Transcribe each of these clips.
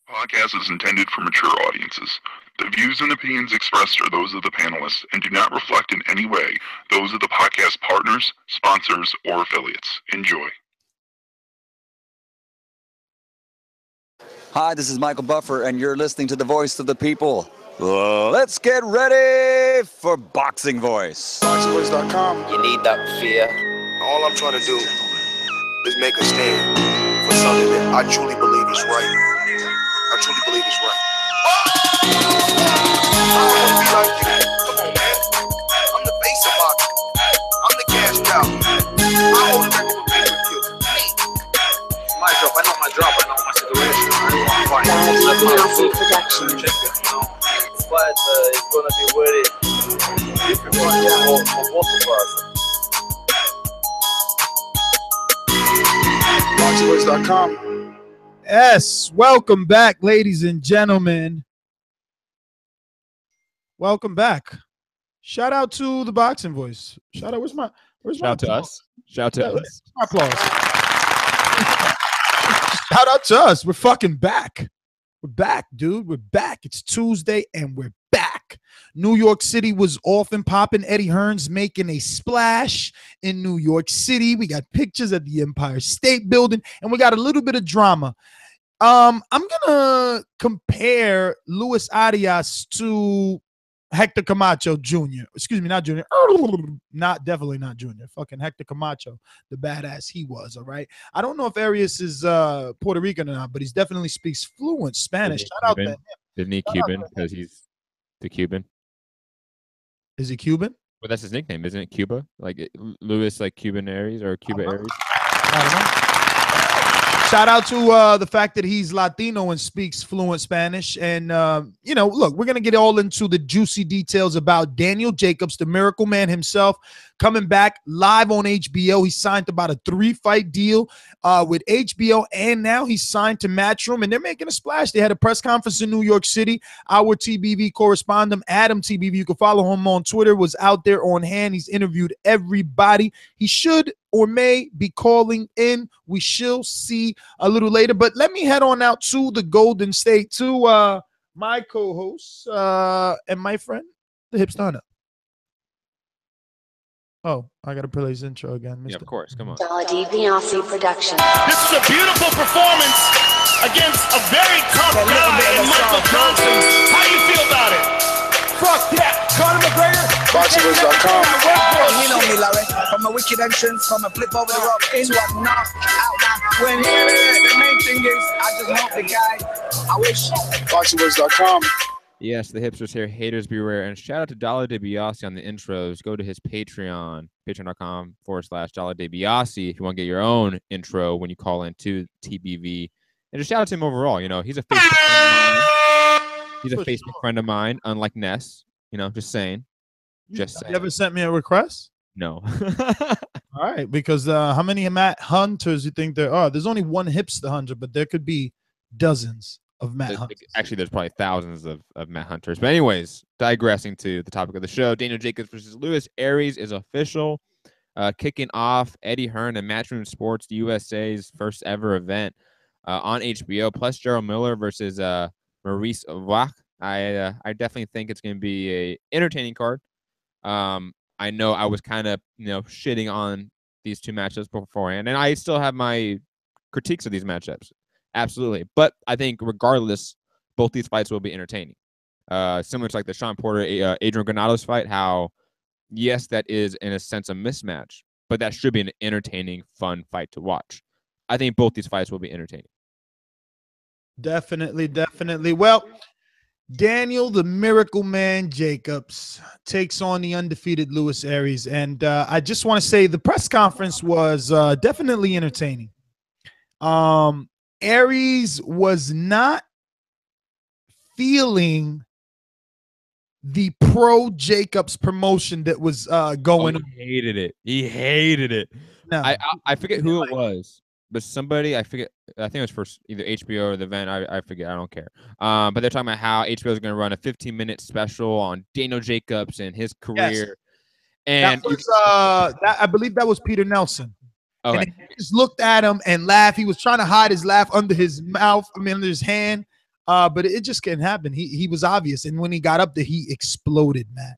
Podcast is intended for mature audiences. The views and opinions expressed are those of the panelists and do not reflect in any way those of the podcast partners, sponsors, or affiliates. Enjoy. Hi, this is Michael Buffer, and you're listening to the voice of the people. Let's get ready for Boxing Voice. ThaBoxingvoice.com. You need that fear. All I'm trying to do is make a stand for something that I truly believe is right. I truly believe it's right. I don't want to be like you. Come on, man. I'm the face of boxing. I'm the cash cow. I hold the record with you. My drop, I know my drop, I know my situation. I don't want to fight. But it's going to be very difficult for both of us. ThaBoxingvoice.com. Yes, welcome back, ladies and gentlemen. Welcome back. Shout out to the Boxing Voice. Shout out. Where's my Shout to us. Shout to us. My applause. Shout out to us. We're fucking back. We're back, dude. We're back. It's Tuesday and we're back. New York City was off and popping. Eddie Hearn's making a splash in New York City. We got pictures at the Empire State Building, and we got a little bit of drama. I'm gonna compare Luis Arias to Hector Camacho Jr. Excuse me, not Jr. Definitely not Jr. Fucking Hector Camacho, the badass he was. All right. I don't know if Arias is Puerto Rican or not, but he definitely speaks fluent Spanish. Shout out to him. Isn't he Cuban? Because he's the Cuban. Is he Cuban? Well, that's his nickname, isn't it? Cuba, like Luis, like Cuban Aries or Cuba Aries. I don't know. Shout out to the fact that he's Latino and speaks fluent Spanish. And, look, we're going to get all into the juicy details about Daniel Jacobs, the Miracle Man himself, coming back live on HBO. He signed about a 3-fight deal with HBO, and now he's signed to Matchroom, and they're making a splash. They had a press conference in New York City. Our TBV correspondent, Adam TBV, you can follow him on Twitter, was out there on hand. He's interviewed everybody. He should or may be calling in. We shall see a little later. But let me head on out to the Golden State, to my co-host and my friend, the Hipster. Oh, I got to play his intro again. Mr. Yeah, of course. Come on. ThaBoxingvoice production. This is a beautiful performance against a very tough guy in Michael Johnson. How do you feel about it? Fuck that. Conor McGregor. ThaBoxingvoice.com. You know me, Larry. From a wicked entrance, from a flip over the rock into a knock out now. When the main thing is, I just want the guy. I wish. ThaBoxingvoice.com. Yes, the hipsters here. Haters beware. And shout out to Dollar DiBiase on the intros. Go to his Patreon, patreon.com/Dollar DiBiase if you want to get your own intro when you call in to TBV. And just shout out to him overall. You know, he's a Facebook friend of mine. He's a Facebook friend of mine, unlike Ness. You know, just saying. Just saying. You ever sent me a request? No. All right, because how many Matt Hunters you think there are? There's only one Hipster Hunter, but there could be dozens of Matt Hunters. Actually, there's probably thousands of Matt Hunters. But anyways, digressing to the topic of the show, Daniel Jacobs versus Luis Arias is official. Kicking off Eddie Hearn and Matchroom Sports USA's first ever event on HBO, plus Jarrell Miller versus Mariusz Wach. I definitely think it's going to be a entertaining card. I know I was kind of, shitting on these two matchups beforehand, and I still have my critiques of these matchups. Absolutely. But I think regardless, both these fights will be entertaining. Similar to like the Sean Porter, Adrian Granados fight, how, yes, that is in a sense a mismatch, but that should be an entertaining, fun fight to watch. I think both these fights will be entertaining. Definitely, definitely. Well, Daniel, the Miracle Man Jacobs, takes on the undefeated Luis Arias. And I just want to say the press conference was definitely entertaining. Arias was not feeling the pro Jacobs promotion that was going on. He hated it. He hated it. No. I forget who it was, but somebody, I forget, I think it was for either HBO or the event. I forget. I don't care. But they're talking about how HBO is going to run a 15-minute special on Daniel Jacobs and his career. Yes. And that was, I believe that was Peter Nelson. Okay. And he just looked at him and laughed. He was trying to hide his laugh under his mouth, under his hand. But it just can't happen. He was obvious, and when he got up there, he exploded, man.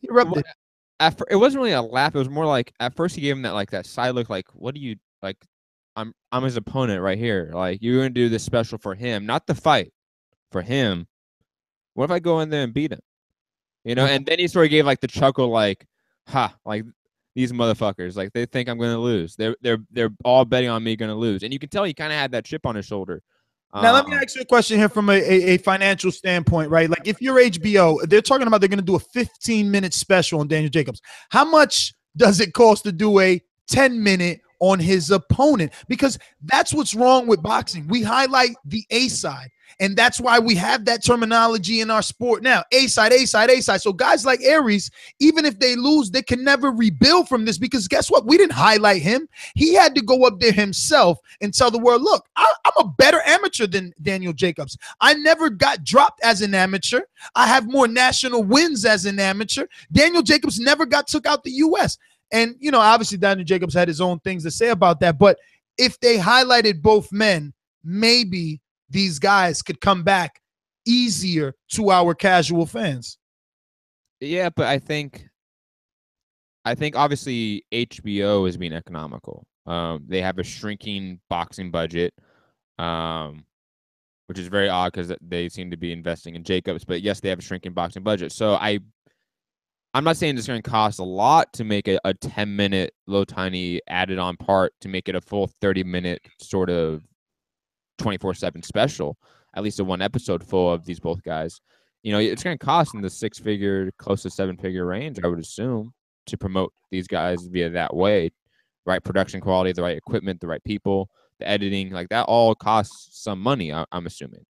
He erupted. It wasn't really a laugh. It was more like at first he gave him that side look, like, what do you like? I'm his opponent right here. Like, you're gonna do this special for him, not the fight, for him. What if I go in there and beat him? And then he sort of gave like the chuckle, like, ha, like these motherfuckers, like they think I'm gonna lose. They're all betting on me gonna lose, and you can tell he kind of had that chip on his shoulder. Now, let me ask you a question here from a financial standpoint, right? Like, if you're HBO, they're talking about they're going to do a 15-minute special on Daniel Jacobs. How much does it cost to do a 10-minute on his opponent? Because that's what's wrong with boxing. We highlight the A side, and that's why we have that terminology in our sport now. A side, A side, A side. So guys like Arias, even if they lose, they can never rebuild from this, because guess what? We didn't highlight him. He had to go up there himself and tell the world, look, I'm a better amateur than Daniel Jacobs. I never got dropped as an amateur. I have more national wins as an amateur. Daniel Jacobs never got took out the U.S. And, obviously Daniel Jacobs had his own things to say about that. But if they highlighted both men, maybe these guys could come back easier to our casual fans. Yeah, but I think obviously HBO is being economical. They have a shrinking boxing budget, which is very odd because they seem to be investing in Jacobs. But yes, they have a shrinking boxing budget. So I'm not saying it's going to cost a lot to make a 10-minute little tiny added on part to make it a full 30-minute sort of 24/7 special, at least a one episode full of these both guys. It's going to cost in the 6-figure, close to 7-figure range, I would assume, to promote these guys via that way. Right production quality, the right equipment, the right people, the editing, like that all costs some money, I'm assuming.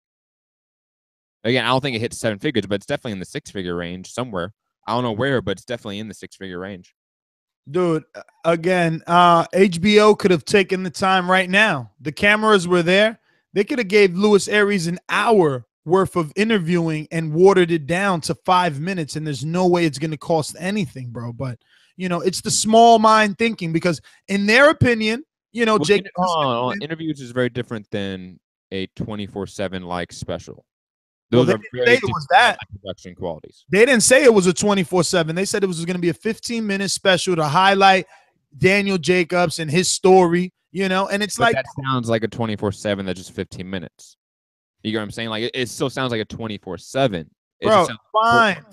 Again, I don't think it hits 7 figures, but it's definitely in the 6-figure range somewhere. I don't know where, but it's definitely in the 6-figure range. Dude, again, HBO could have taken the time right now. The cameras were there. They could have gave Luis Arias an hour worth of interviewing and watered it down to 5 minutes, and there's no way it's going to cost anything, bro. But, it's the small mind thinking, because in their opinion, Jake. Interviews is very different than a 24/7 like special. Well, Those they are didn't very say it different was that. production qualities. They didn't say it was a 24/7. They said it was going to be a 15-minute special to highlight Daniel Jacobs and his story, and it's But that sounds like a 24/7 that's just 15 minutes. You get what I'm saying? Like, it still sounds like a 24/7. Bro, fine.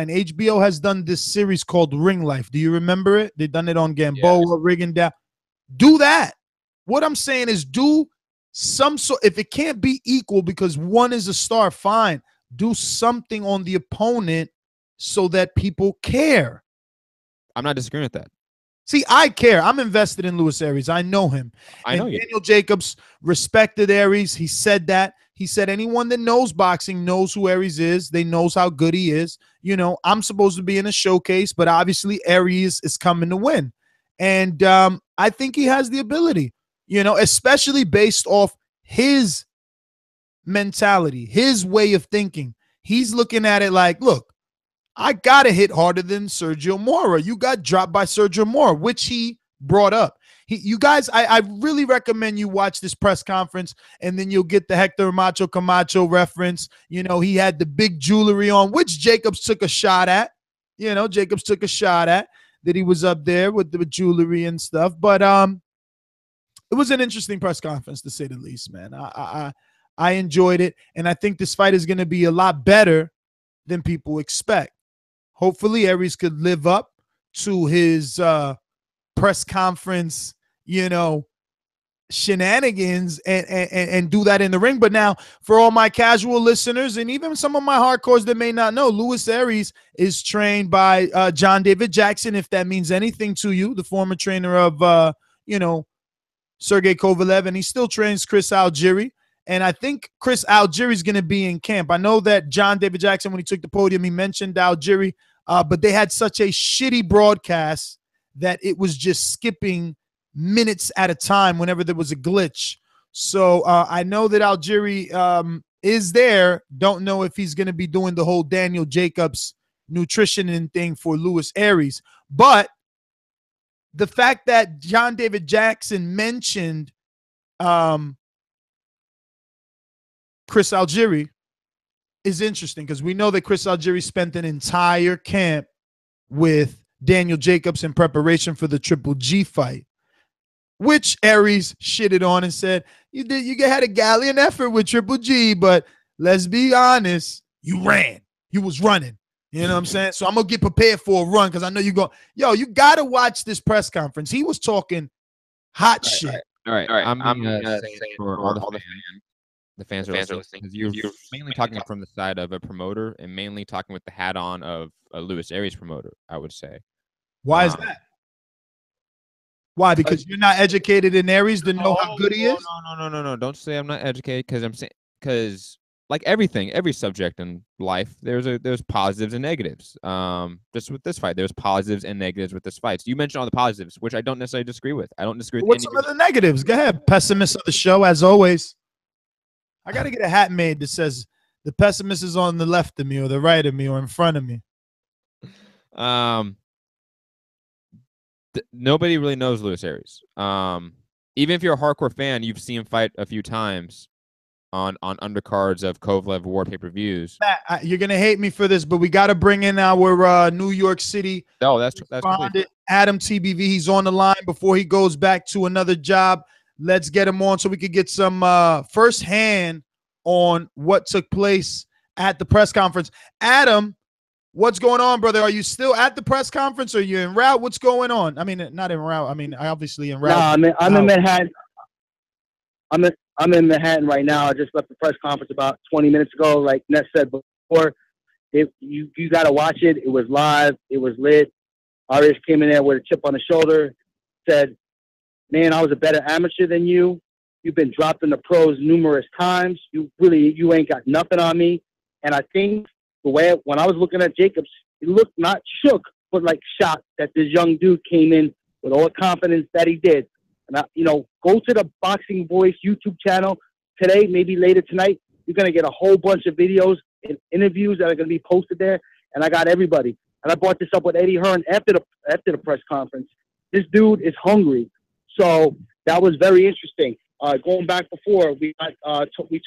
HBO has done this series called Ring Life. Do you remember it? They've done it on Gamboa, Rigondeaux. Do that. What I'm saying is do some sort. If it can't be equal because one is a star, fine. Do something on the opponent so that people care. I'm not disagreeing with that. See, I care. I'm invested in Luis Arias. I know him. I know you. Daniel Jacobs respected Arias. He said that. He said anyone that knows boxing knows who Arias is. They knows how good he is. I'm supposed to be in a showcase, but obviously Arias is coming to win. And I think he has the ability, especially based off his mentality, his way of thinking. He's looking at it like, look, I got to hit harder than Sergio Mora. You got dropped by Sergio Mora, which he brought up. You guys, I really recommend you watch this press conference, and then you'll get the Hector Macho Camacho reference. He had the big jewelry on, which Jacobs took a shot at. Jacobs took a shot at that he was up there with the jewelry and stuff. But it was an interesting press conference, to say the least, man. I enjoyed it, and I think this fight is going to be a lot better than people expect. Hopefully, Arias could live up to his press conference, shenanigans and do that in the ring. But now, for all my casual listeners and even some of my hardcores that may not know, Luis Arias is trained by John David Jackson, if that means anything to you, the former trainer of, Sergey Kovalev, and he still trains Chris Algieri. And I think Chris Algieri is going to be in camp. I know that John David Jackson, when he took the podium, he mentioned Algieri, but they had such a shitty broadcast that it was just skipping minutes at a time whenever there was a glitch. So I know that Algieri is there. Don't know if he's going to be doing the whole Daniel Jacobs nutrition and thing for Luis Arias. But the fact that John David Jackson mentioned Chris Algieri is interesting because we know that Chris Algieri spent an entire camp with Daniel Jacobs in preparation for the Triple G fight, which Aries shitted on and said, you had a gallant effort with Triple G, but let's be honest, you ran. You was running. You know what I'm saying? So I'm going to get prepared for a run because I know you go, yo, you got to watch this press conference. He was talking hot shit. All right. I'm saying for all the fans are listening, because you're mainly talking from the side of a promoter and mainly talking with the hat on of a Luis Arias promoter, I would say. Why is that? Why? Because you're not educated in Aries to know how good he is? No. Don't say I'm not educated, because like everything, every subject in life, there's positives and negatives. Just with this fight, there's positives and negatives with this fight. So you mentioned all the positives, which I don't necessarily disagree with. I don't disagree with What's some of the negatives? Go ahead, pessimist of the show, as always. I got to get a hat made that says the pessimist is on the left of me or the right of me or in front of me. Nobody really knows Luis Arias. Even if you're a hardcore fan, you've seen him fight a few times on undercards of Kovalev War pay-per-views. Matt, you're gonna hate me for this, but we got to bring in our New York City. Oh, that's Adam TBV. He's on the line before he goes back to another job. Let's get him on so we could get some firsthand on what took place at the press conference. Adam, what's going on, brother? Are you still at the press conference? Or are you en route? What's going on? I mean, not en route. I mean, obviously en route. No, I'm in Manhattan. I'm in Manhattan right now. I just left the press conference about 20 minutes ago. Like Ness said before, you got to watch it. It was live. It was lit. Arias came in there with a chip on the shoulder, said, man, I was a better amateur than you. You've been dropped in the pros numerous times. You ain't got nothing on me. And I think the way when I was looking at Jacobs, he looked not shook, but like shocked that this young dude came in with all the confidence that he did. And go to the Boxing Voice YouTube channel today, maybe later tonight. You're gonna get a whole bunch of videos and interviews that are gonna be posted there. And I got everybody. And I brought this up with Eddie Hearn after the press conference. This dude is hungry. So that was very interesting. Going back before, we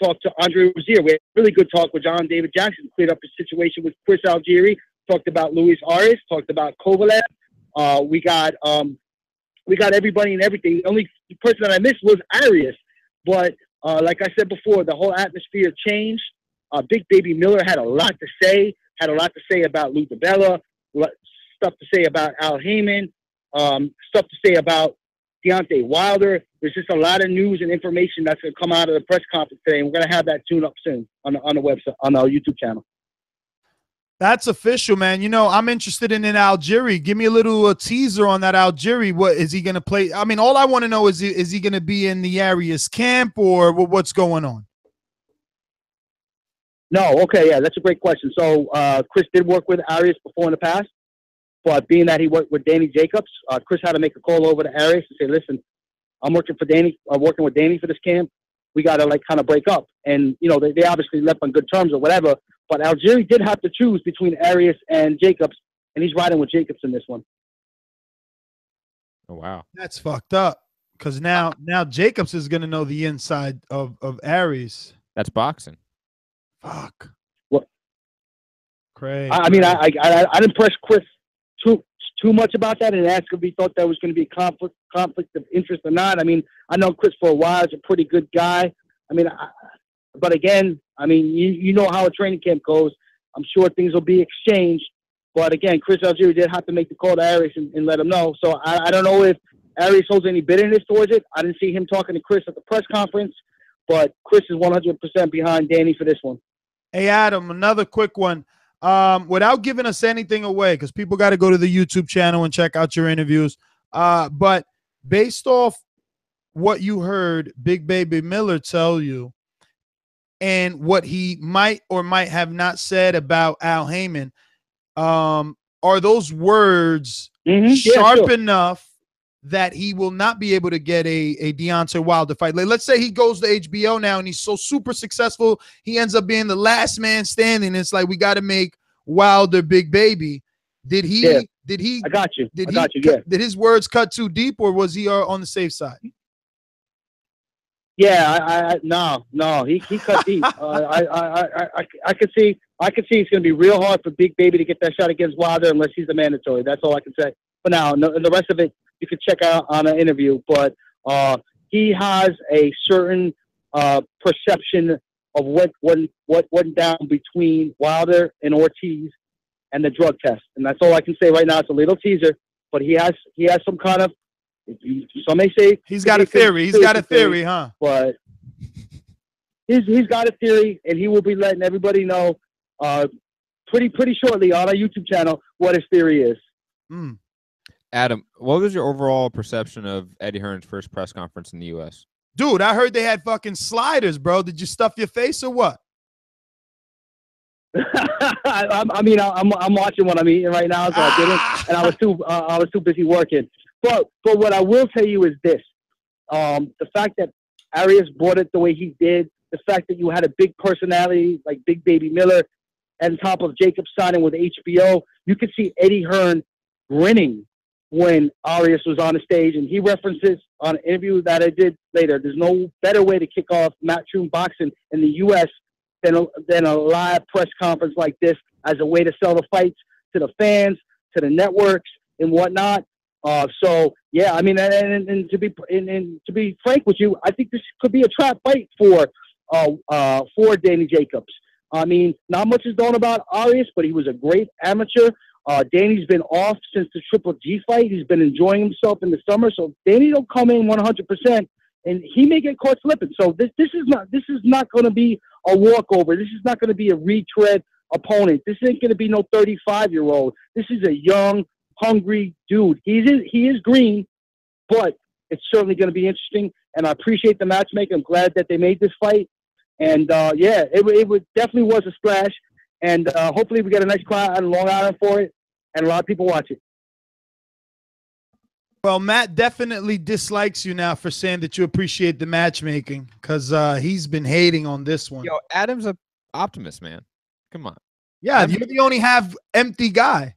talked to Andre Rozier. We had a really good talk with John David Jackson, cleared up the situation with Chris Algieri, talked about Luis Arias, talked about Kovalev. We got everybody and everything. The only person that I missed was Arias. But like I said before, the whole atmosphere changed. Big Baby Miller had a lot to say about Lou DiBella, stuff to say about Al Heyman, stuff to say about Deontay Wilder. There's just a lot of news and information that's going to come out of the press conference today, and we're going to have that tuned up soon on the website, on our YouTube channel. That's official, man. I'm interested in an Algieri. Give me a little teaser on that Algieri. What is he going to play? I mean, all I want to know is he going to be in the Arias camp or what's going on? No, okay, yeah, that's a great question. So Chris did work with Arias before in the past, but being that he worked with Danny Jacobs, Chris had to make a call over to Arias and say, listen, I'm working with Danny for this camp. We got to kind of break up. And, they obviously left on good terms or whatever, but Algieri did have to choose between Arias and Jacobs, and he's riding with Jacobs in this one. Oh, wow. That's fucked up because now Jacobs is going to know the inside of Arias. That's boxing. Fuck. What? Crazy. I mean, I didn't press Chris too much about that and ask if he thought that was going to be a conflict of interest or not. I mean, I know Chris for a while. He's a pretty good guy. I mean, but again, I mean, you know how a training camp goes. I'm sure things will be exchanged. But again, Chris Algieri did have to make the call to Arias and let him know. So I don't know if Arias holds any bitterness towards it. I didn't see him talking to Chris at the press conference, but Chris is 100% behind Danny for this one. Hey, Adam, another quick one. Without giving us anything away, because people got to go to the YouTube channel and check out your interviews. But based off what you heard Big Baby Miller tell you and what he might or might have not said about Al Heyman, are those words sharp enough that he will not be able to get a Deontay Wilder fight? Like, let's say he goes to HBO now and he's so super successful, he ends up being the last man standing. It's like, we got to make Wilder Big Baby. Did he? I got you. Did his words cut too deep, or was he on the safe side? Yeah, no, he cut deep. I could see it's going to be real hard for Big Baby to get that shot against Wilder unless he's a mandatory. That's all I can say for now. And the rest of it you can check out on an interview. But he has a certain perception of what went down between Wilder and Ortiz and the drug test, and that's all I can say right now. It's a little teaser, but he has some kind of. Some may say he's got a theory. He's got a theory, huh? But he's got a theory, and he will be letting everybody know pretty shortly on our YouTube channel what his theory is. Adam, what was your overall perception of Eddie Hearn's first press conference in the U.S.? Dude, I heard they had fucking sliders, bro. Did you stuff your face or what? I mean, I'm watching what I'm eating right now, so I didn't, and I was too busy working. But what I will tell you is this: the fact that Arias brought it the way he did, the fact that you had a big personality like Big Baby Miller, on top of Jacob signing with HBO, you could see Eddie Hearn grinning when Arias was on the stage, and he references on an interview that I did later. There's no better way to kick off Matchroom Boxing in the U.S. than a live press conference like this as a way to sell the fights to the fans, to the networks, and whatnot. So yeah, I mean, and to be frank with you, I think this could be a trap fight for Danny Jacobs. I mean, not much is known about Arias, but he was a great amateur. Danny's been off since the Triple G fight. He's been enjoying himself in the summer. So Danny will come in 100%, and he may get caught slipping. So this is not going to be a walkover. This is not going to be a retread opponent. This ain't going to be no 35-year-old. This is a young, hungry dude. He is green, but it's certainly going to be interesting. And I appreciate the matchmaker. I'm glad that they made this fight. And yeah, it definitely was a splash. And hopefully we get a nice crowd on Long Island for it, and a lot of people watch it. Well, Matt definitely dislikes you now for saying that you appreciate the matchmaking, because he's been hating on this one. Yo, Adam's an optimist, man. Come on. Yeah, you're the only half empty guy.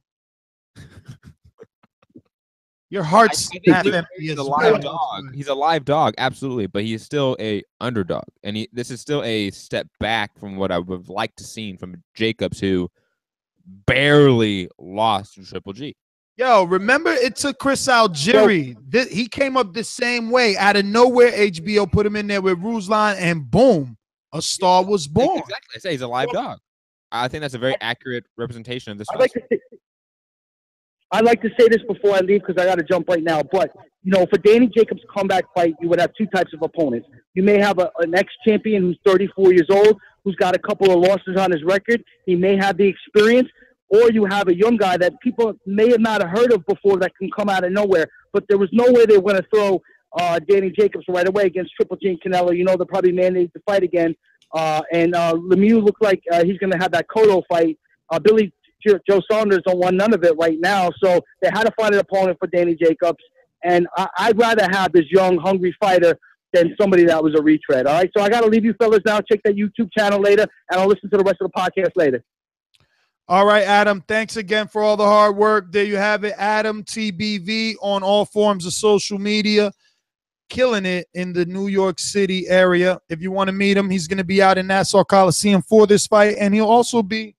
Your heart's half empty. He's a live dog. He's a live dog, absolutely, but he is still a underdog, and this is still a step back from what I would have liked to see from Jacobs, who barely lost to Triple G. Yo, remember it took Chris Algieri. He came up the same way out of nowhere. HBO put him in there with Ruslan, and boom, a star was born. Exactly. I say he's a live dog. I think that's a very accurate representation of this. I'd like to say this before I leave because I got to jump right now. But, you know, for Danny Jacobs' comeback fight, you would have two types of opponents. You may have an ex-champion who's 34 years old, who's got a couple of losses on his record. He may have the experience. Or you have a young guy that people may have not heard of before that can come out of nowhere. But there was no way they were going to throw Danny Jacobs right away against Triple G and Canelo. You know, they're probably mandated to fight again. And Lemieux looked like he's going to have that Cotto fight. Billy Joe Saunders don't want none of it right now. So they had to find an opponent for Danny Jacobs. And I'd rather have this young, hungry fighter than somebody that was a retread. All right, so I got to leave you fellas now. Check that YouTube channel later, and I'll listen to the rest of the podcast later. All right, Adam, thanks again for all the hard work. There you have it, Adam TBV on all forms of social media, killing it in the New York City area. If you want to meet him, he's going to be out in Nassau Coliseum for this fight, and he'll also be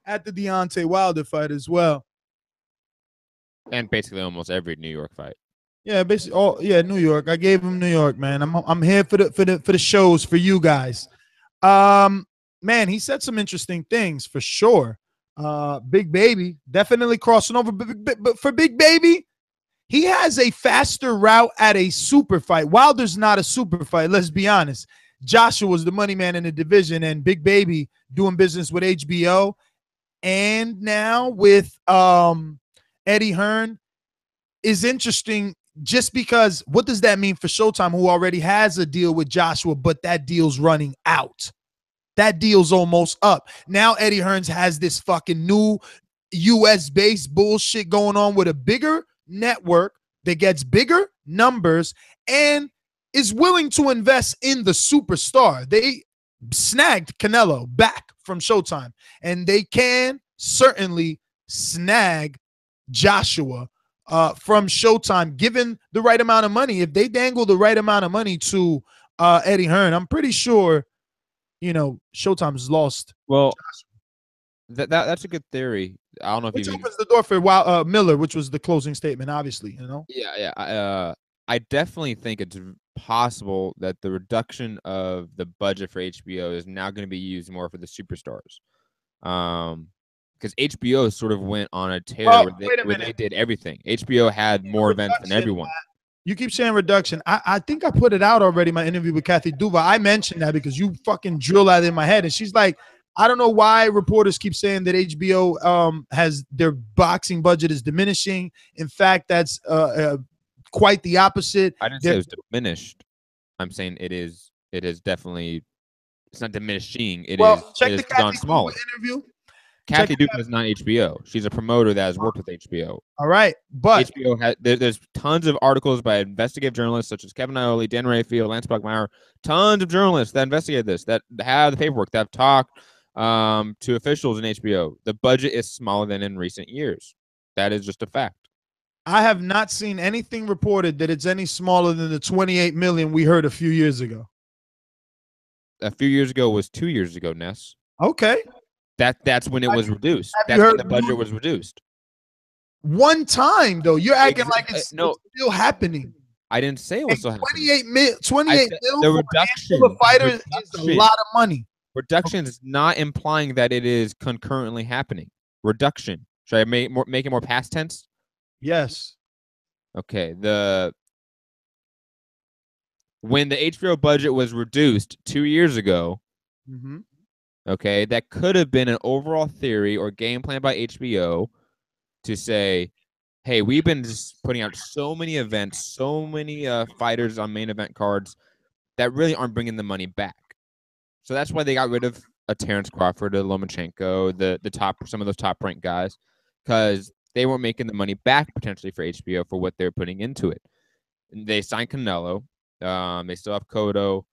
at the Deontay Wilder fight as well. And basically almost every New York fight. Yeah, basically, New York. I gave him New York, man. I'm here for the shows for you guys. Man, he said some interesting things for sure. Big Baby definitely crossing over, but for Big Baby, he has a faster route at a super fight. Wilder's not a super fight. Let's be honest. Joshua was the money man in the division, and Big Baby doing business with HBO, and now with Eddie Hearn is interesting. Just because, what does that mean for Showtime, who already has a deal with Joshua, but that deal's running out? That deal's almost up. Now Eddie Hearns has this fucking new US-based bullshit going on with a bigger network that gets bigger numbers and is willing to invest in the superstar. They snagged Canelo back from Showtime, and they can certainly snag Joshua from Showtime, given the right amount of money. If they dangle the right amount of money to Eddie Hearn, I'm pretty sure, Showtime's lost. Well, that's a good theory. I don't know if Which you opens the door for Miller, which was the closing statement, obviously, Yeah. I definitely think it's possible that the reduction of the budget for HBO is now going to be used more for the superstars. Because HBO sort of went on a tear where they did everything. HBO had more events than everyone. You keep saying reduction. I think I put it out already, my interview with Kathy Duva. I mentioned that because you fucking drill that in my head. And she's like, I don't know why reporters keep saying that HBO has their boxing budget is diminishing. In fact, that's quite the opposite. I didn't say it was diminished. I'm saying it is definitely, it's not diminishing. Check the Kathy Duva interview. Kathy Duva is not HBO. She's a promoter that has worked with HBO. All right, but HBO has there's tons of articles by investigative journalists such as Kevin Iole, Dan Rayfield, Lance Buckmeyer, tons of journalists that investigate this, that have the paperwork, that have talked to officials in HBO. The budget is smaller than in recent years. That is just a fact. I have not seen anything reported that it's any smaller than the 28 million we heard a few years ago. A few years ago was 2 years ago, Ness. Okay. That's when it was reduced. That's when the budget was reduced. One time, though. You're acting like it's still happening. I didn't say it was still happening. 28 mil the reduction for fighters is a lot of money. Reduction is not implying that it is concurrently happening. Reduction. Should I make it more past tense? Yes. Okay. When the HBO budget was reduced 2 years ago, okay, that could have been an overall theory or game plan by HBO to say, hey, we've been just putting out so many events, so many fighters on main event cards that really aren't bringing the money back. So that's why they got rid of a Terrence Crawford, a Lomachenko, some of those top ranked guys, because they weren't making the money back potentially for HBO for what they're putting into it. And they signed Canelo. They still have Cotto.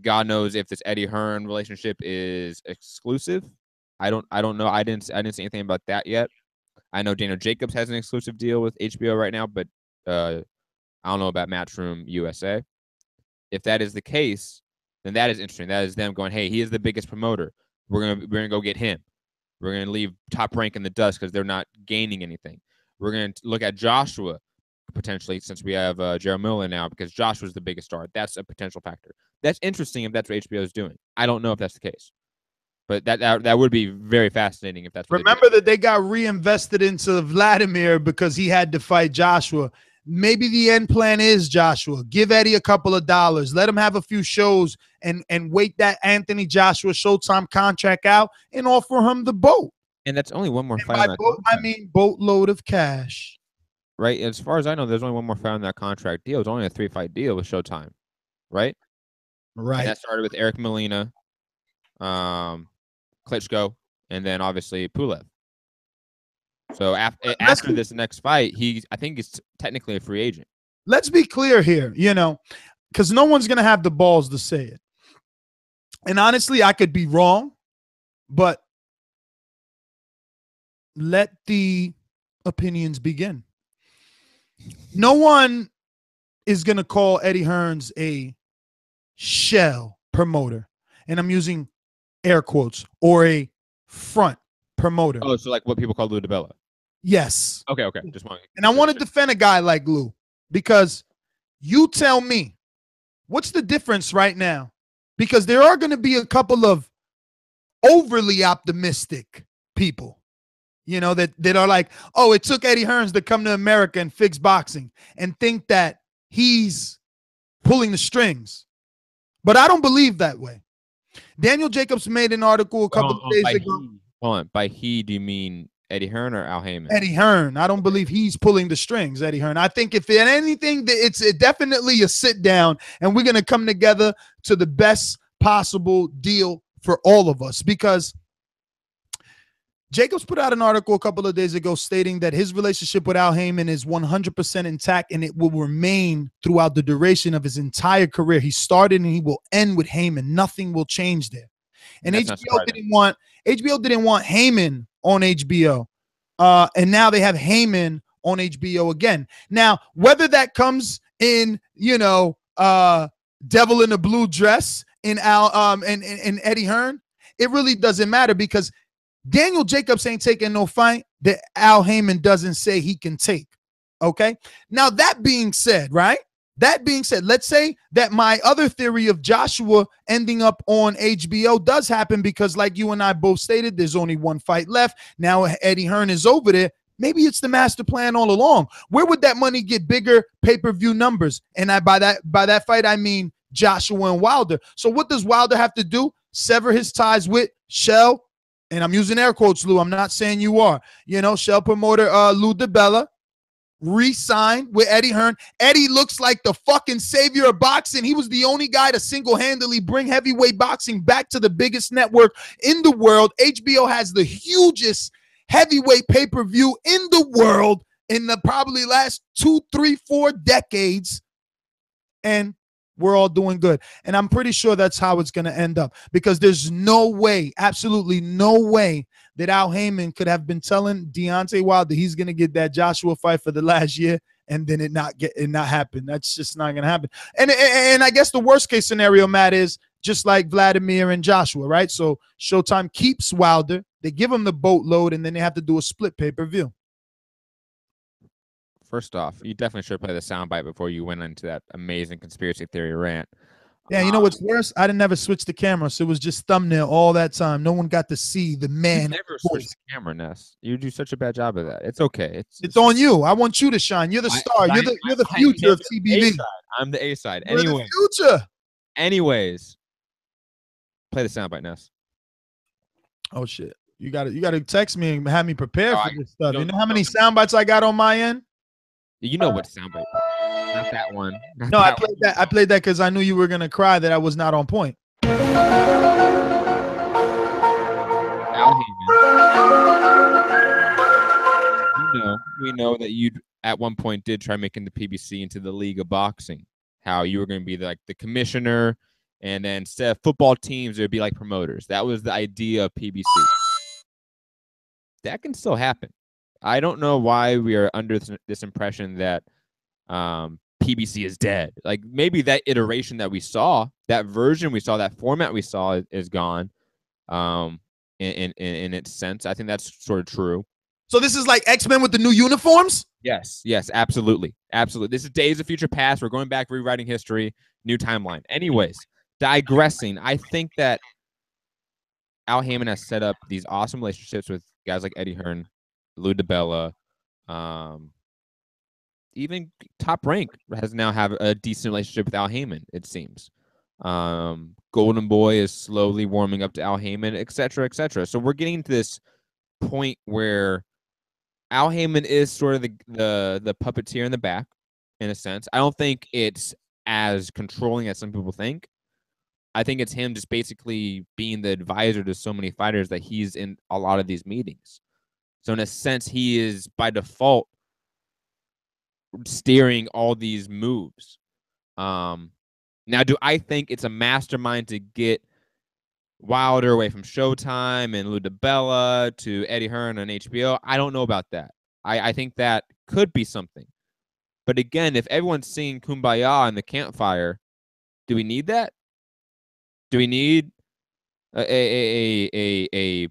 God knows if this Eddie Hearn relationship is exclusive. I don't know. I didn't see anything about that yet. I know Daniel Jacobs has an exclusive deal with HBO right now, but I don't know about Matchroom USA. If that is the case, then that is interesting. That is them going, hey, he is the biggest promoter. We're gonna go get him. We're gonna leave Top Rank in the dust because they're not gaining anything. We're gonna look at Joshua potentially, since we have Jarrell Miller now, because Joshua's the biggest star. That's a potential factor. That's interesting if that's what HBO is doing. I don't know if that's the case, but that would be very fascinating if that's what Remember that they got reinvested into Vladimir because he had to fight Joshua. Maybe the end plan is Joshua. Give Eddie a couple of dollars. Let him have a few shows and wait that Anthony Joshua Showtime contract out and offer him the boat. And that's only one more fight. By boat, I mean boatload of cash. Right. As far as I know, there's only one more fight on that contract deal. It's only a 3-fight deal with Showtime. Right? Right. And that started with Eric Molina, Klitschko, and then obviously Pulev. So after this next fight, I think he's technically a free agent. Let's be clear here, because no one's going to have the balls to say it. And honestly, I could be wrong, but let the opinions begin. No one is going to call Eddie Hearns a shell promoter. And I'm using air quotes, or a front promoter. Oh, so like what people call Lou DiBella. Yes. Okay. Just want. And I want to defend a guy like Lou, because you tell me, what's the difference right now? Because there are going to be a couple of overly optimistic people, that are like, oh, it took Eddie Hearns to come to America and fix boxing, and think that he's pulling the strings. But I don't believe that way. Daniel Jacobs made an article a couple of days ago. Hold on. By he, do you mean Eddie Hearn or Al Heyman? Eddie Hearn. I don't believe he's pulling the strings, Eddie Hearn. I think if anything, it's definitely a sit down, and we're going to come together to the best possible deal for all of us. Because Jacobs put out an article a couple of days ago stating that his relationship with Al Heyman is 100% intact, and it will remain throughout the duration of his entire career. He started and he will end with Heyman. Nothing will change there. And HBO didn't want Heyman on HBO, and now they have Heyman on HBO again. Now, whether that comes in, devil in a blue dress in and Eddie Hearn, it really doesn't matter because Daniel Jacobs ain't taking no fight that Al Heyman doesn't say he can take. Okay. Now, that being said, right? That being said, let's say that my other theory of Joshua ending up on HBO does happen because, like you and I both stated, there's only one fight left. Now Eddie Hearn is over there. Maybe it's the master plan all along. Where would that money get bigger pay-per-view numbers? And by that fight, I mean Joshua and Wilder. So what does Wilder have to do? Sever his ties with Shell, and I'm using air quotes, Lou. I'm not saying you are. Shell promoter Lou DiBella. Re-signed with Eddie Hearn. Eddie looks like the fucking savior of boxing. He was the only guy to single-handedly bring heavyweight boxing back to the biggest network in the world. HBO has the hugest heavyweight pay-per-view in the world in the probably last 2, 3, 4 decades. And we're all doing good. And I'm pretty sure that's how it's going to end up because there's no way, absolutely no way that Al Heyman could have been telling Deontay Wilder he's going to get that Joshua fight for the last year and then it not happen. That's just not going to happen. And I guess the worst case scenario, Matt, is just like Vladimir and Joshua, right? So Showtime keeps Wilder. They give him the boatload and then they have to do a split pay-per-view. First off, you definitely should play the soundbite before you went into that amazing conspiracy theory rant. Yeah, you know what's worse? I didn't never switch the camera, so it was just thumbnail all that time. No one got to see the man. You never switch the camera, Ness. You do such a bad job of that. It's okay. It's on you. I want you to shine. You're the star. You're the future of TBV. I'm the A side. You're anyway, the future. Anyways, play the soundbite, Ness. Oh shit! You got to text me and have me prepared for this stuff. You know how many don't. sound bites I got on my end? You know what soundbite? Not that one. No, I played that. I played that because I knew you were gonna cry that I was not on point. Al Heyman. We know that you at one point did try making the PBC into the League of Boxing. How you were going to be like the commissioner, and then instead of football teams, it would be like promoters. That was the idea of PBC. That can still happen. I don't know why we are under this impression that PBC is dead. Like maybe that iteration that we saw, that version we saw, that format we saw is gone. In its sense, I think that's sort of true. So this is like X-Men with the new uniforms? Yes, absolutely. This is Days of Future Past. We're going back, rewriting history, new timeline. Anyways, digressing, I think that Al Heyman has set up these awesome relationships with guys like Eddie Hearn, Lou DiBella, even Top Rank has now have a decent relationship with Al Heyman, it seems. Golden Boy is slowly warming up to Al Heyman, et cetera, et cetera. So we're getting to this point where Al Heyman is sort of the puppeteer in the back, in a sense. I don't think it's as controlling as some people think. I think it's him just basically being the advisor to so many fighters that he's in a lot of these meetings. So in a sense, he is by default steering all these moves. Now, do I think it's a mastermind to get Wilder away from Showtime and Lou DiBella to Eddie Hearn on HBO? I don't know about that. I think that could be something. But again, if everyone's singing Kumbaya in the campfire, do we need that? Do we need a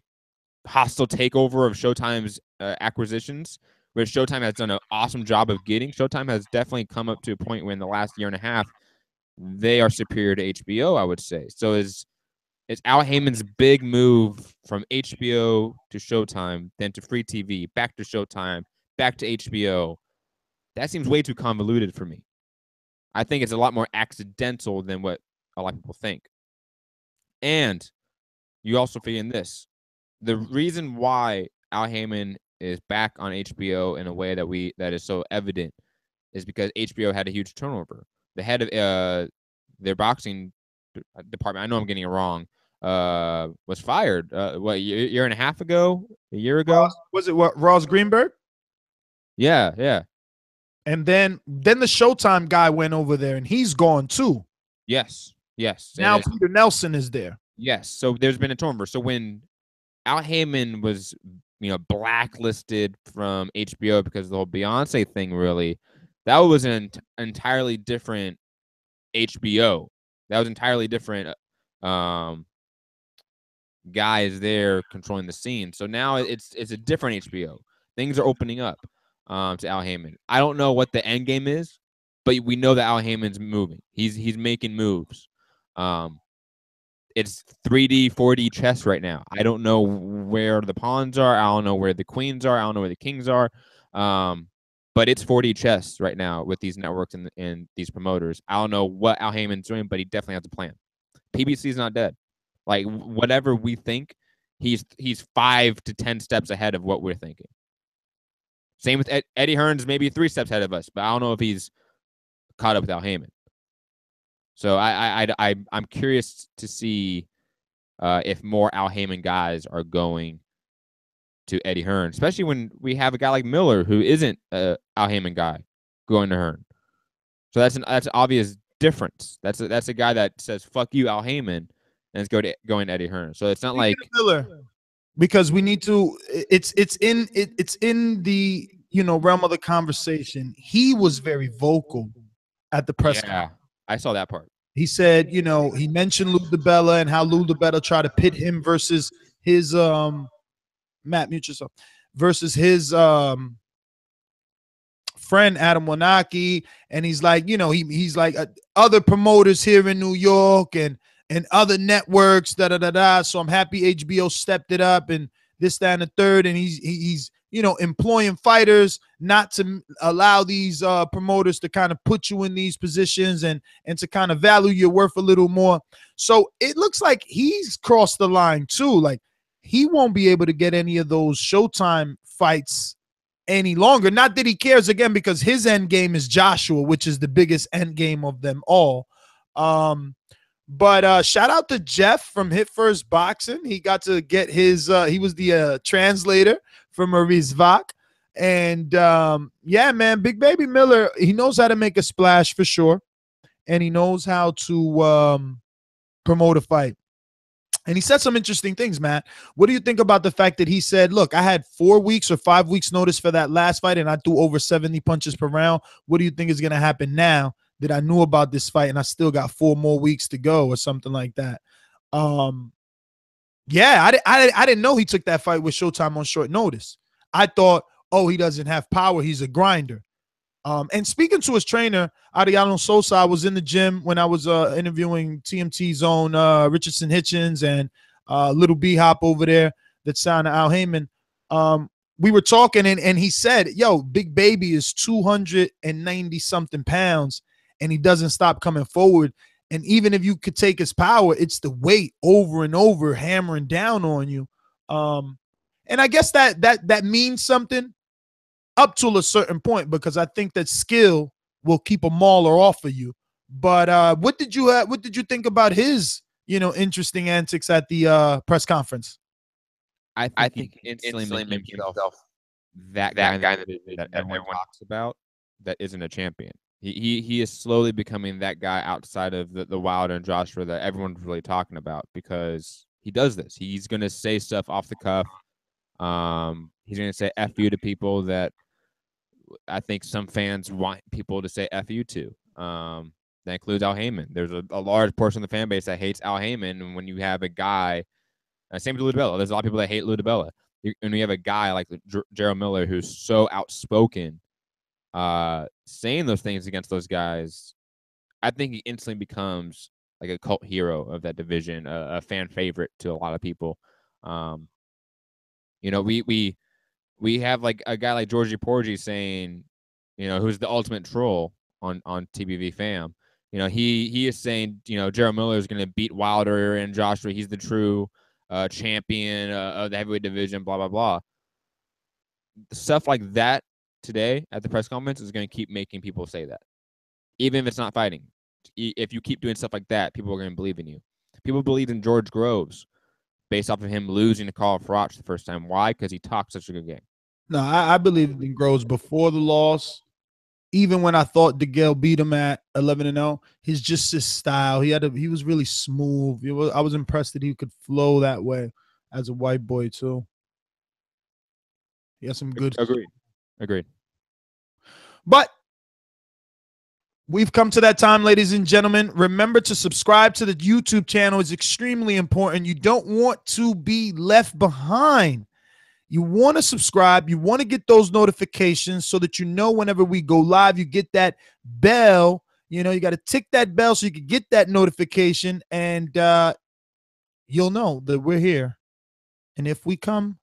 hostile takeover of Showtime's acquisitions, which Showtime has done an awesome job of getting? Showtime has definitely come up to a point where in the last year and a half, they are superior to HBO, I would say. So is Al Heyman's big move from HBO to Showtime, then to free TV, back to Showtime, back to HBO? That seems way too convoluted for me. I think it's a lot more accidental than what a lot of people think. And you also figure in this. The reason why Al Heyman is back on HBO in a way that is so evident is because HBO had a huge turnover. The head of their boxing department, I know I'm getting it wrong, was fired. What, year and a half ago? A year ago? Was it what, Ross Greenberg? Yeah. And then the Showtime guy went over there, and he's gone too. Yes. Now Peter Nelson is there. Yes. So there's been a turnover. So when Al Heyman was blacklisted from HBO because of the whole Beyonce thing. Really, that was an entirely different HBO. That was entirely different guys there controlling the scene. So now it's a different HBO. Things are opening up to Al Heyman. I don't know what the end game is, but we know that Al Heyman's moving. He's making moves. It's 3D, 4D chess right now. I don't know where the pawns are. I don't know where the queens are. I don't know where the kings are. But it's 4D chess right now with these networks and these promoters. I don't know what Al Heyman's doing, but he definitely has a plan. PBC is not dead. Like, whatever we think, he's 5 to 10 steps ahead of what we're thinking. Same with Eddie Hearn's maybe 3 steps ahead of us, but I don't know if he's caught up with Al Heyman. So I'm curious to see if more Al Heyman guys are going to Eddie Hearn, especially when we have a guy like Miller who isn't a Al Heyman guy going to Hearn. So that's an obvious difference. That's a guy that says "fuck you, Al Heyman," and it's going to Eddie Hearn. So it's not like Miller, because we need to. It's in the realm of the conversation. He was very vocal at the press conference. I saw that part. He said, he mentioned Lou DiBella and how Lou DiBella tried to pit him versus his Matt, mute yourself, versus his friend Adam Wanaki, and he's like, he's like other promoters here in New York and other networks, So I'm happy HBO stepped it up and this, that, and the third, and he's employing fighters not to allow these promoters to kind of put you in these positions and to kind of value your worth a little more. So it looks like he's crossed the line too. Like, he won't be able to get any of those Showtime fights any longer. Not that he cares, again, because his end game is Joshua, which is the biggest end game of them all. But shout out to Jeff from Hit First Boxing. He got to get his he was the translator for Mariusz Wach. And yeah, man, Big Baby Miller, he knows how to make a splash for sure. And he knows how to promote a fight. And he said some interesting things, Matt. What do you think about the fact that he said, look, I had 4 weeks or 5 weeks notice for that last fight, and I threw over 70 punches per round. What do you think is going to happen now that I knew about this fight and I still got 4 more weeks to go, or something like that? Yeah, I didn't know he took that fight with Showtime on short notice. I thought, oh, he doesn't have power. He's a grinder. And speaking to his trainer, Adriano Sosa, I was in the gym when I was interviewing TMT's own Richardson Hitchens and Little B-Hop over there that signed Al Heyman. We were talking, and he said, yo, Big Baby is 290-something pounds, and he doesn't stop coming forward. And even if you could take his power, it's the weight over and over hammering down on you. And I guess that means something up to a certain point, because I think that skill will keep a mauler off of you. But what did you think about his interesting antics at the press conference? I think he instantly made himself that guy that everyone talks about that isn't a champion. He is slowly becoming that guy outside of the Wilder and Joshua that everyone's really talking about, because he does this. He's going to say stuff off the cuff. He's going to say F you to people that I think some fans want people to say F you to. That includes Al Heyman. There's a large portion of the fan base that hates Al Heyman. And when you have a guy, same with Lou DiBella, there's a lot of people that hate Lou DiBella. And you have a guy like Jarrell Miller who's so outspoken, saying those things against those guys, I think he instantly becomes like a cult hero of that division, a fan favorite to a lot of people. We have like a guy like Georgie Porgy saying, who's the ultimate troll on TBV Fam. He is saying, Jarrell Miller is going to beat Wilder and Joshua. He's the true champion of the heavyweight division, blah, blah, blah. Stuff like that today at the press conference is going to keep making people say that. Even if it's not fighting. If you keep doing stuff like that, people are going to believe in you. People believe in George Groves based off of him losing to Carl Froch the first time. Why? Because he talked such a good game. No, I believed in Groves before the loss. Even when I thought DeGale beat him at 11-0, his style. He was really smooth. I was impressed that he could flow that way as a white boy too. He has some good. Agreed. But we've come to that time, ladies and gentlemen. Remember to subscribe to the YouTube channel. It's extremely important. You don't want to be left behind. You want to subscribe. You want to get those notifications so that you know whenever we go live, you get that bell. You know, you got to tick that bell so you can get that notification, and you'll know that we're here. And if we come,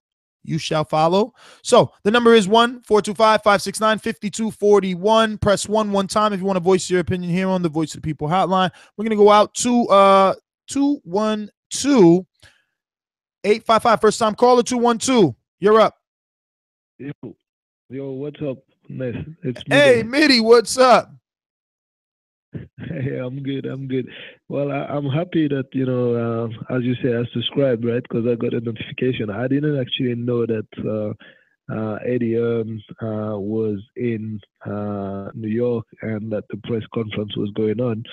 you shall follow. So the number is 1-425-569-5241. Press 1 time if you want to voice your opinion here on the Voice of the People hotline. We're going to go out to 212-855. First time caller, 212. You're up. Yo, what's up? Nice. It's me. Hey, Mitty, what's up? Hey, I'm good. Well, I'm happy that, as you say, I subscribed, right? Because I got a notification. I didn't actually know that Eddie Hearn was in New York and that the press conference was going on.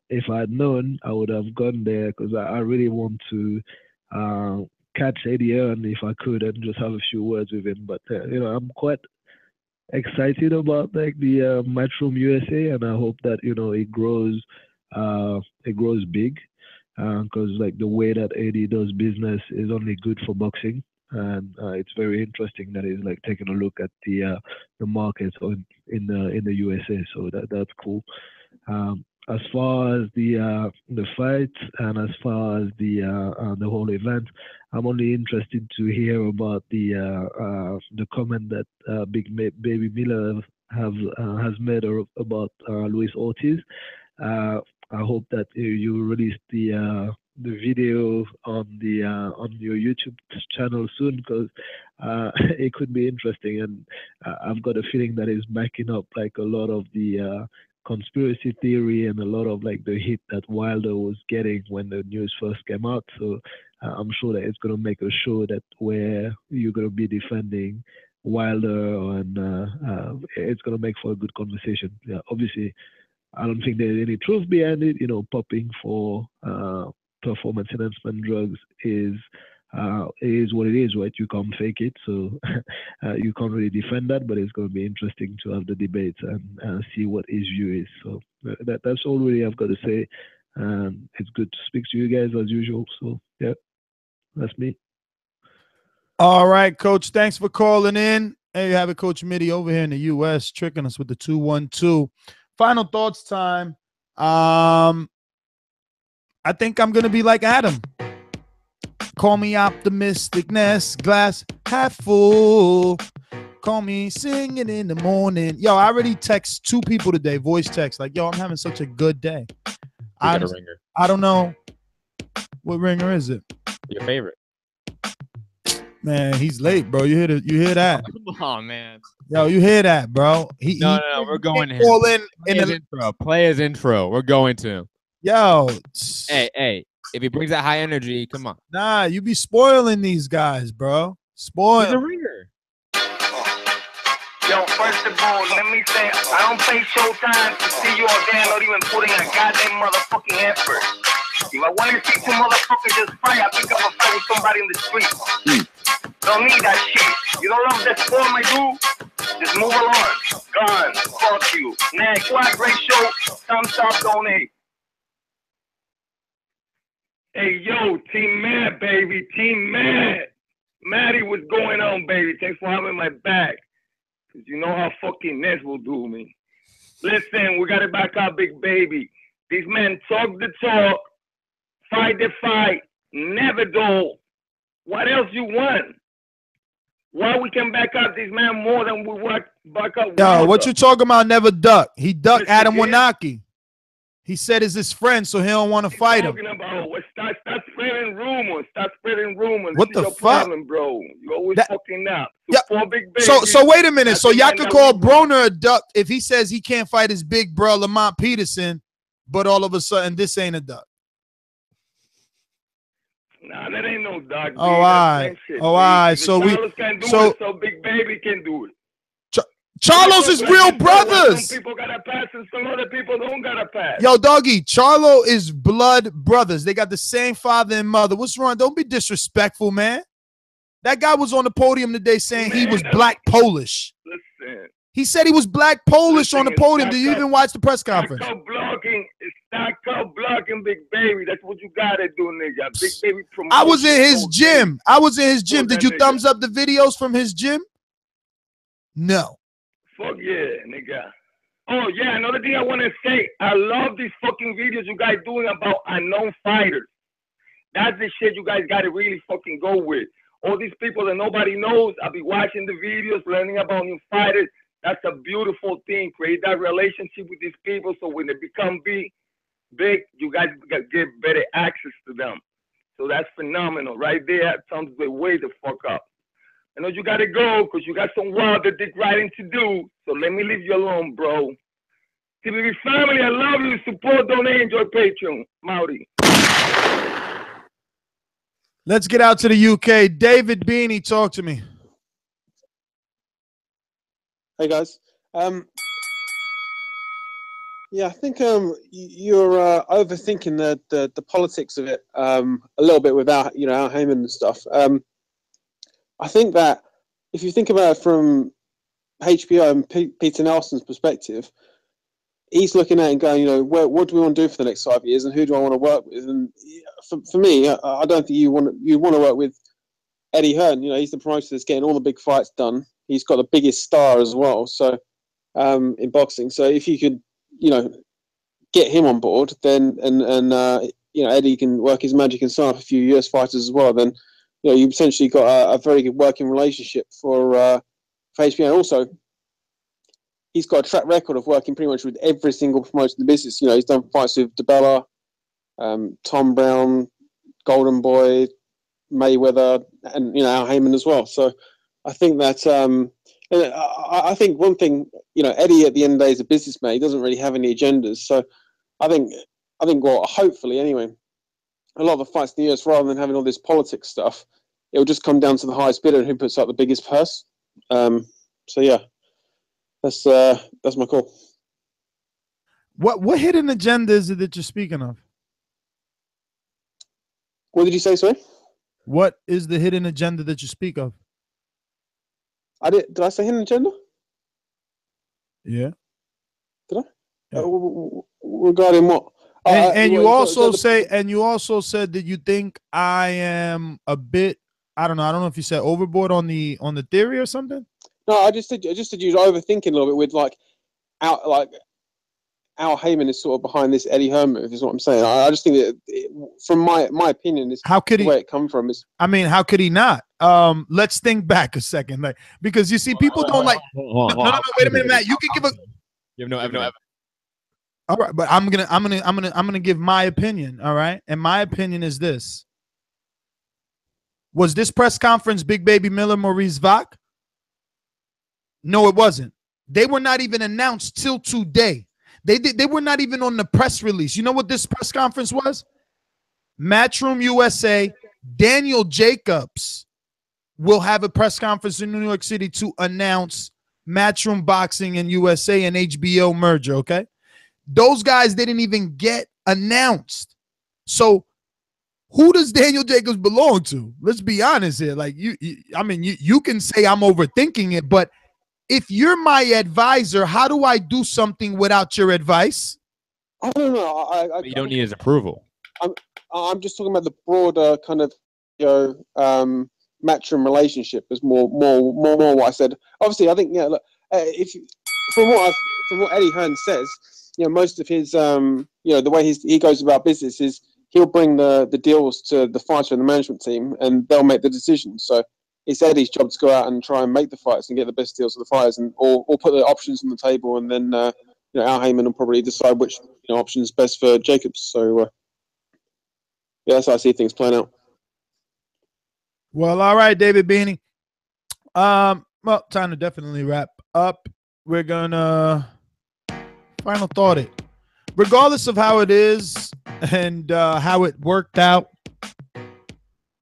If I had known, I would have gone there because I really want to catch Eddie Hearn if I could and just have a few words with him. But, I'm quite excited about like the Matchroom USA, and I hope that it grows big, because like the way that Eddie does business is only good for boxing, and it's very interesting that he's like taking a look at the markets in the USA. So that's cool. As far as the fight and as far as the whole event, I'm only interested to hear about the comment that Big Baby Miller has made about Luis Ortiz. I hope that you release the video on your YouTube channel soon, because it could be interesting, and I've got a feeling that it's backing up like a lot of the conspiracy theory and a lot of like the hit that Wilder was getting when the news first came out. So I'm sure that it's going to make a show that where you're going to be defending Wilder, and it's going to make for a good conversation. Yeah, obviously, I don't think there's any truth behind it. Popping for performance enhancement drugs is what it is, right? You can't fake it, so you can't really defend that. But it's going to be interesting to have the debates and see what his view is. So that's all really I've got to say. It's good to speak to you guys as usual. So yeah, that's me. All right, Coach. Thanks for calling in. Hey, you have it, Coach Mitty over here in the U.S. tricking us with the 212. Final thoughts time. I think I'm gonna be like Adam. Call me optimisticness, glass half full. Call me singing in the morning. Yo, I already text 2 people today, voice text, like, yo, I'm having such a good day. I don't know. What ringer is it? Your favorite. Man, he's late, bro. You hear that? Come on, man. Yo, you hear that, bro? No, we're going to play his intro. We're going to. Yo. Hey. If he brings that high energy, come on. Nah, you be spoiling these guys, bro. Spoil. He's a ringer. Yo, first of all, let me say, I don't play Showtime to see you all there, not even putting a goddamn motherfucking effort. If I want to see 2 motherfuckers just fight, I pick up a fight with somebody in the street. Don't need that shit. You don't love that form I do? Just move along. Gone. Fuck you. Next. What a great show. Time stop, donate. Hey, yo, Team Mad, baby. Team Mad. Maddie, what's going on, baby? Thanks for having my back. Because you know how fucking Ness will do me. Listen, we got to back up, big baby. These men talk the talk, fight the fight, never do. What else you want? Why we can back up these men more than we back up? Yo, what you talking about? Never duck. He ducked Adam Wanaki. He said it's his friend, so he don't want to fight him. About? Start spreading rumors. Start spreading rumors. What the fuck, problem, bro? You always fucking up. Big so wait a minute. So y'all could call Broner a duck if he says he can't fight his big bro Lamont Peterson, but all of a sudden this ain't a duck. Nah, that ain't no duck. Oh, all right. All right. So can do it, so Big Baby can do it. Charlo's is real brothers. Some people got a pass and some other people don't got a pass. Yo, doggy, Charlo is blood brothers. They got the same father and mother. What's wrong? Don't be disrespectful, man. That guy was on the podium today saying he was black Polish. Listen. He said he was black Polish on the podium. Did you even watch the press conference? Stop blocking. Stop blocking, Big Baby. That's what you gotta do, nigga. Big Baby promotion. I was in his gym. Did you thumbs up the videos from his gym? No. Fuck yeah, nigga. Oh yeah, another thing I want to say. I love these fucking videos you guys doing about unknown fighters. That's the shit you guys gotta really fucking go with. All these people that nobody knows. I'll be watching the videos, learning about new fighters. That's a beautiful thing. Create that relationship with these people so when they become big, you guys get better access to them. So that's phenomenal. Right there, sounds way the fuck up. I know you got to go because you got some wilder dick riding to do. So let me leave you alone, bro. TBV family, I love you. Support, donate, enjoy Patreon. Maori. Let's get out to the UK. David Beanie, talk to me. Hey guys, yeah, I think you're overthinking the politics of it a little bit without Al Heyman and stuff. I think that if you think about it from HBO and Peter Nelson's perspective, he's looking at it and going, what do we want to do for the next 5 years, and who do I want to work with? And for me, I don't think you want to work with Eddie Hearn. He's the promoter that's getting all the big fights done. He's got the biggest star as well, so in boxing. So if you could, get him on board, then and Eddie can work his magic and sign up a few US fighters as well. Then you potentially got a very good working relationship for HBO. Also, he's got a track record of working pretty much with every single promoter in the business. He's done fights with DiBella, Tom Brown, Golden Boy, Mayweather, and Al Heyman as well. So I think that I think one thing, Eddie at the end of the day is a businessman. He doesn't really have any agendas. So I think well, hopefully anyway, a lot of the fights in the US, rather than having all this politics stuff, it will just come down to the highest bidder and who puts up the biggest purse. So yeah, that's my call. What hidden agenda is it that you're speaking of? What did you say, sorry? What is the hidden agenda that you speak of? Did I say hidden agenda? Yeah. Did I? Yeah. Regarding what? And you also said that you think I am a bit, I don't know if you said overboard on the theory or something. No, I just said you overthinking a little bit with Al Heyman is sort of behind this Eddie Hearn move, is what I'm saying. I just think that from my opinion, is how could where it come from is. I mean, how could he not? Let's think back a second, because you see, people don't like. No, wait a minute, Matt. You can give a. You have no evidence. All right, but I'm gonna give my opinion. All right, and my opinion is this: was this press conference Big Baby Miller, Mariusz Wach? No, it wasn't. They were not even announced till today. They were not even on the press release. You know what this press conference was? Matchroom USA, Daniel Jacobs will have a press conference in New York City to announce Matchroom Boxing and USA and HBO merger, okay? Those guys didn't even get announced. So who does Daniel Jacobs belong to? Let's be honest here. Like you can say I'm overthinking it, but if you're my advisor, how do I do something without your advice? I don't know. You don't need his approval. I'm just talking about the broader kind of Matchroom relationship. Is more what I said. Obviously, I think from what Eddie Hearn says, most of his the way he goes about business is he'll bring the deals to the fighter and the management team, and they'll make the decisions. So it's Eddie's job to go out and try and make the fights and get the best deals for the fighters, and or put the options on the table, and then Al Heyman will probably decide which option is best for Jacobs. So yeah, that's how I see things playing out. Well, all right, David Beanie. Well, time to definitely wrap up. We're gonna final thought it. Regardless of how it is and how it worked out,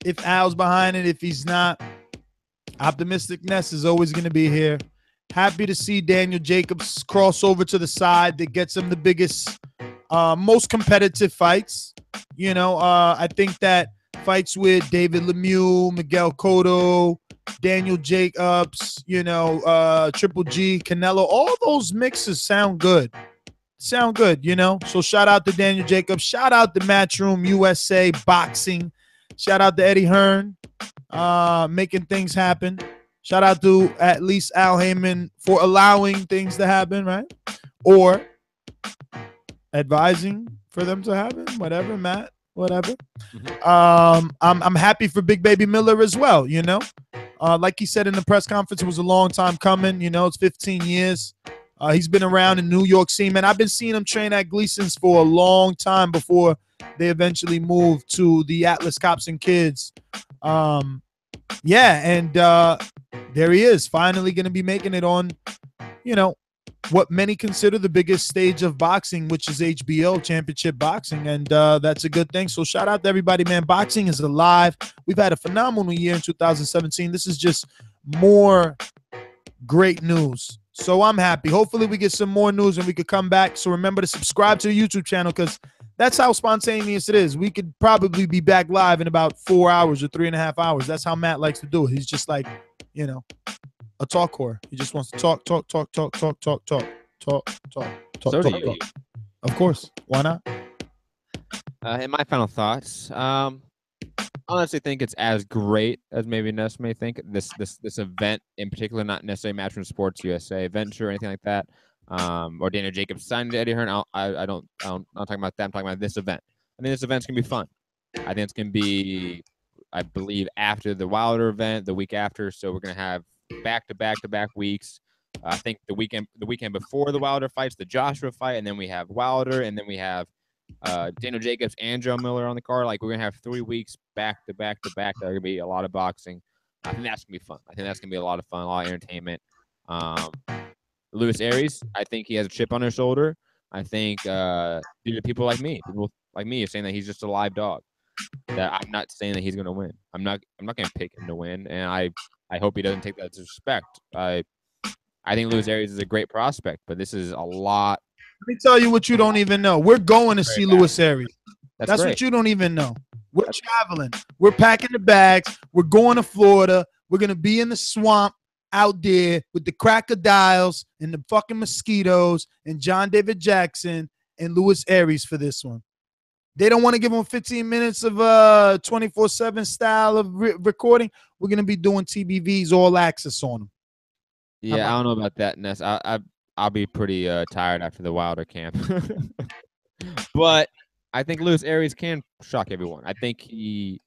if Al's behind it, if he's not, optimisticness is always going to be here. Happy to see Daniel Jacobs cross over to the side that gets him the biggest, most competitive fights. I think that fights with David Lemieux, Miguel Cotto, Daniel Jacobs, Triple G, Canelo. All those mixes sound good. So shout out to Daniel Jacobs. Shout out to Matchroom USA Boxing. Shout out to Eddie Hearn, making things happen. Shout out to at least Al Heyman for allowing things to happen, right? Or advising for them to happen, whatever, Matt, whatever. I'm happy for Big Baby Miller as well, like he said in the press conference, it was a long time coming. It's 15 years. He's been around in New York City, man. I've been seeing him train at Gleason's for a long time before they eventually moved to the Atlas Cops and Kids. And there he is, finally going to be making it on, what many consider the biggest stage of boxing, which is HBO Championship Boxing, and that's a good thing. So shout out to everybody, man. Boxing is alive. We've had a phenomenal year in 2017. This is just more great news. So I'm happy. Hopefully we get some more news and we could come back. So remember to subscribe to the YouTube channel because that's how spontaneous it is. We could probably be back live in about 4 hours or 3.5 hours. That's how Matt likes to do it. He's just like, a talk whore. He just wants to talk. So do you. Of course. Why not? In my final thoughts, I honestly think it's as great as maybe Ness may think. This event in particular, not necessarily Matchroom Sports USA venture or anything like that, or Daniel Jacobs signed to Eddie Hearn. I'm not talking about that. I'm talking about this event. I think this event's gonna be fun. I think it's gonna be, I believe, after the Wilder event, the week after. So we're gonna have back-to-back weeks. I think the weekend before the Wilder fights, the Joshua fight, and then we have Wilder, and then we have Daniel Jacobs and Jarrell Miller on the card. Like, we're going to have 3 weeks back-to-back. There's going to be a lot of boxing. I think that's going to be fun. I think that's going to be a lot of fun, a lot of entertainment. Luis Arias, I think he has a chip on his shoulder. I think due to people like me are saying that he's just a live dog. That I'm not saying that he's going to win. I'm not going to pick him to win, and I hope he doesn't take that as disrespect. I think Luis Arias is a great prospect, but this is a lot. Let me tell you what you don't even know. We're going to see Luis Arias. That's what you don't even know. We're traveling. We're packing the bags. We're going to Florida. We're going to be in the swamp out there with the crocodiles and the fucking mosquitoes and John David Jackson and Luis Arias for this one. They don't want to give him 15 minutes of 24/7 style of recording. We're going to be doing TBVs all access on them. Yeah, I don't know about that, Ness. I'll be pretty tired after the Wilder camp. But I think Luis Arias can shock everyone. I think he's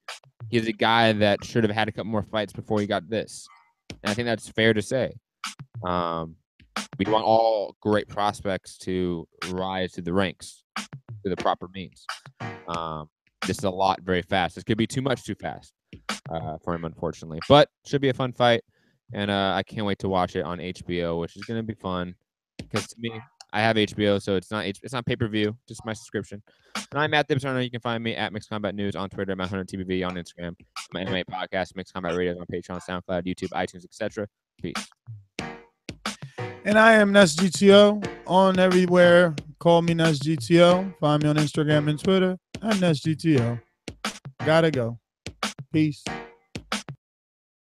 a guy that should have had a couple more fights before he got this. And I think that's fair to say. We want all great prospects to rise to the ranks through the proper means. This is a lot very fast. This could be too much too fast for him, unfortunately. But should be a fun fight. And I can't wait to watch it on HBO, which is going to be fun. Because to me, I have HBO, so it's not pay-per-view, just my subscription. And I'm Matt Hipster. You can find me at Mixed Combat News on Twitter, Matt Hunter TBV on Instagram, my MMA podcast, Mixed Combat Radio on Patreon, SoundCloud, YouTube, iTunes, etc. Peace. And I am Ness GTO on everywhere. Call me Ness GTO. Find me on Instagram and Twitter. I'm Ness GTO. Gotta go. Peace.